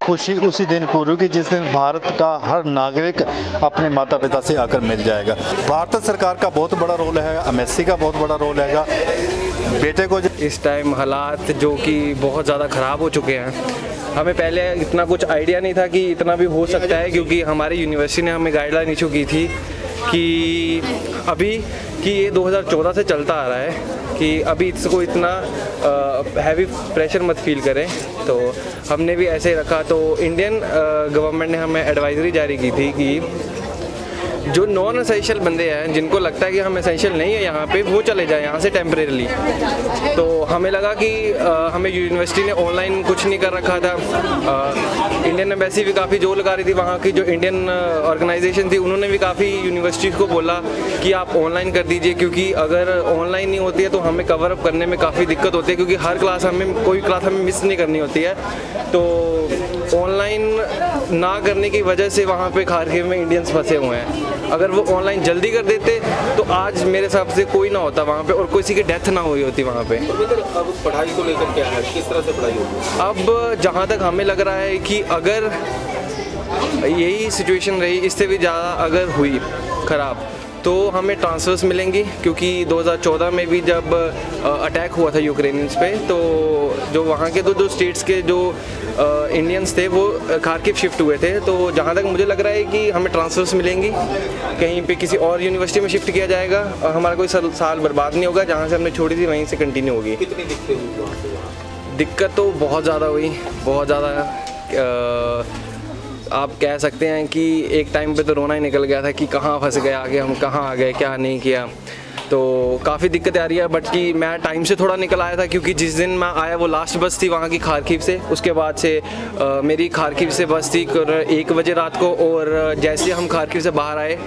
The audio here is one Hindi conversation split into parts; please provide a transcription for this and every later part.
खुशी उसी दिन पूरी होगी जिस दिन भारत का हर नागरिक अपने माता पिता से आकर मिल जाएगा। भारत सरकार का बहुत बड़ा रोल है, एमएससी का बहुत बड़ा रोल है। बेटे को इस टाइम हालात जो कि बहुत ज़्यादा ख़राब हो चुके हैं, हमें पहले इतना कुछ आइडिया नहीं था कि इतना भी हो सकता है, क्योंकि हमारी यूनिवर्सिटी ने हमें गाइडलाइन इशू की थी कि अभी कि ये 2014 से चलता आ रहा है कि अभी इसको इतना हैवी प्रेशर मत फील करें, तो हमने भी ऐसे ही रखा। तो इंडियन गवर्नमेंट ने हमें एडवाइजरी जारी की थी कि जो नॉन एसेंशियल बंदे हैं, जिनको लगता है कि हम एसेंशियल नहीं है यहाँ पे, वो चले जाएं यहाँ से टेम्परेरी। तो हमें लगा कि हमें यूनिवर्सिटी ने ऑनलाइन कुछ नहीं कर रखा था। इंडियन एम्बेसी भी काफ़ी जोर लगा रही थी, वहाँ की जो इंडियन ऑर्गेनाइजेशन थी उन्होंने भी काफ़ी यूनिवर्सिटीज़ को बोला कि आप ऑनलाइन कर दीजिए, क्योंकि अगर ऑनलाइन नहीं होती है तो हमें कवर अप करने में काफ़ी दिक्कत होती है, क्योंकि हर क्लास कोई क्लास हमें मिस नहीं करनी होती है। तो ऑनलाइन ना करने की वजह से वहाँ पे खारखीव में इंडियंस फंसे हुए हैं। अगर वो ऑनलाइन जल्दी कर देते तो आज मेरे हिसाब से कोई ना होता वहाँ पे और किसी की डेथ ना हुई होती वहाँ पे। अब पढ़ाई को लेकर क्या है, किस तरह से पढ़ाई होगी? अब जहाँ तक हमें लग रहा है कि अगर यही सिचुएशन रही, इससे भी ज़्यादा अगर हुई ख़राब, तो हमें ट्रांसफ़र्स मिलेंगी, क्योंकि 2014 में भी जब अटैक हुआ था यूक्रेनियंस पे, तो जो वहाँ के दो स्टेट्स के जो इंडियंस थे वो खारकिव शिफ्ट हुए थे। तो जहाँ तक मुझे लग रहा है कि हमें ट्रांसफ़र्स मिलेंगी, कहीं पे किसी और यूनिवर्सिटी में शिफ्ट किया जाएगा और हमारा कोई साल बर्बाद नहीं होगा, जहाँ से हमने छोड़ी थी वहीं से कंटिन्यू होगी। कितनी दिक्कतें हुई वहाँ से? दिक्कत तो बहुत ज़्यादा हुई, बहुत ज़्यादा। आप कह सकते हैं कि एक टाइम पे तो रोना ही निकल गया था कि कहाँ फंस गए, आगे हम कहाँ आ गए, क्या नहीं किया। तो काफ़ी दिक्कतें आ रही है, बट कि मैं टाइम से थोड़ा निकल आया था, क्योंकि जिस दिन मैं आया वो लास्ट बस थी वहाँ की खारखीव से। उसके बाद से मेरी खारखीव से बस थी 1 बजे रात को, और जैसे हम खारखीव से बाहर आए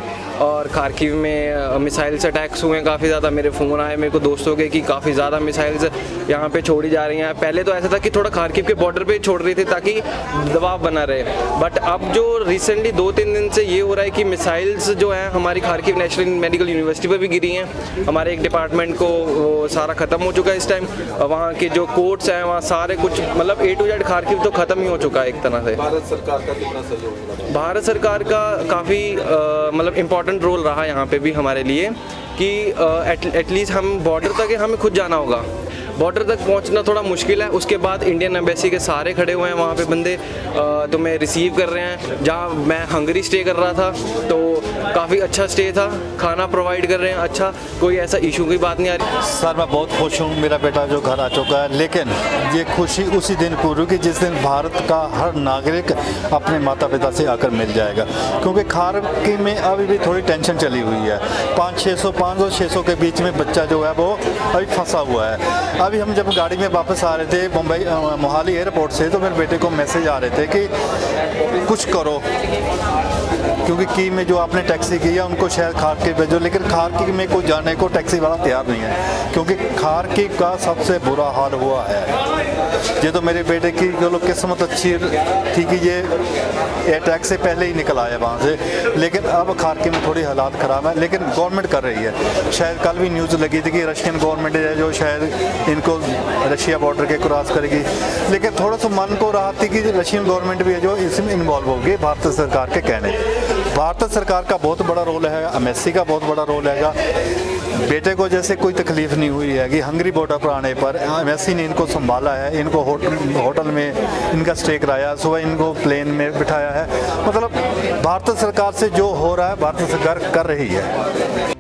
और खारखीव में मिसाइल्स अटैक्स हुए काफ़ी ज़्यादा। मेरे फ़ोन आए मेरे को दोस्तों के कि काफ़ी ज़्यादा मिसाइल्स यहाँ पे छोड़ी जा रही हैं। पहले तो ऐसा था कि थोड़ा खारखीव के बॉर्डर पे छोड़ रही थी ताकि दबाव बना रहे, बट अब जो रिसेंटली 2-3 दिन से ये हो रहा है कि मिसाइल्स जो हैं हमारी खारखीव नेशनल मेडिकल यूनिवर्सिटी पर भी गिरी हैं। हमारे एक डिपार्टमेंट को वो सारा ख़त्म हो चुका है इस टाइम। वहाँ के जो कोर्ट्स हैं वहाँ सारे कुछ मतलब A to Z खारखीव तो ख़त्म ही हो चुका है एक तरह से। भारत सरकार का कितना सहयोग है? भारत सरकार का काफ़ी मतलब इम्पॉर्टेंट रोल रहा यहाँ पे भी हमारे लिए कि एटलीस्ट हम बॉर्डर तक हमें खुद जाना होगा। बॉर्डर तक पहुंचना थोड़ा मुश्किल है, उसके बाद इंडियन एम्बेसी के सारे खड़े हुए हैं वहाँ पे बंदे, तुम्हें रिसीव कर रहे हैं। जहाँ मैं हंगरी स्टे कर रहा था तो काफ़ी अच्छा स्टे था, खाना प्रोवाइड कर रहे हैं अच्छा, कोई ऐसा इशू की बात नहीं आ रही। सर मैं बहुत खुश हूँ, मेरा बेटा जो घर आ चुका है, लेकिन ये खुशी उसी दिन पूरी होगी जिस दिन भारत का हर नागरिक अपने माता पिता से आकर मिल जाएगा। क्योंकि खारखीव में अभी भी थोड़ी टेंशन चली हुई है, 500-600 के बीच में बच्चा जो है वो अभी फंसा हुआ है। अभी हम जब गाड़ी में वापस आ रहे थे मुंबई मोहाली एयरपोर्ट से, तो मेरे बेटे को मैसेज आ रहे थे कि कुछ करो, क्योंकि की में जो आपने टैक्सी की है उनको शायद खारखीव भेजो, लेकिन खारखीव में कोई जाने को टैक्सी वाला तैयार नहीं है, क्योंकि खारखीव का सबसे बुरा हाल हुआ है। ये तो मेरे बेटे की चलो किस्मत अच्छी थी कि ये अटैक से पहले ही निकल आया वहाँ से, लेकिन अब खारखीव में थोड़ी हालात ख़राब है। लेकिन गवर्नमेंट कर रही है, शायद कल भी न्यूज़ लगी थी कि रशियन गवर्नमेंट है जो शायद इनको रशिया बॉर्डर के क्रॉस करेगी, लेकिन थोड़ा सा मन को राहत थी कि रशियन गवर्नमेंट भी है जो इसमें इन्वॉल्व होगी भारत सरकार के कहने। भारत सरकार का बहुत बड़ा रोल है, एमएससी का बहुत बड़ा रोल है। बेटे को जैसे कोई तकलीफ नहीं हुई है कि हंगरी बॉर्डर पर आने पर एमएससी ने इनको संभाला है, इनको होटल में इनका स्टे कराया, सुबह इनको प्लेन में बिठाया है। मतलब भारत सरकार से जो हो रहा है भारत सरकार कर रही है।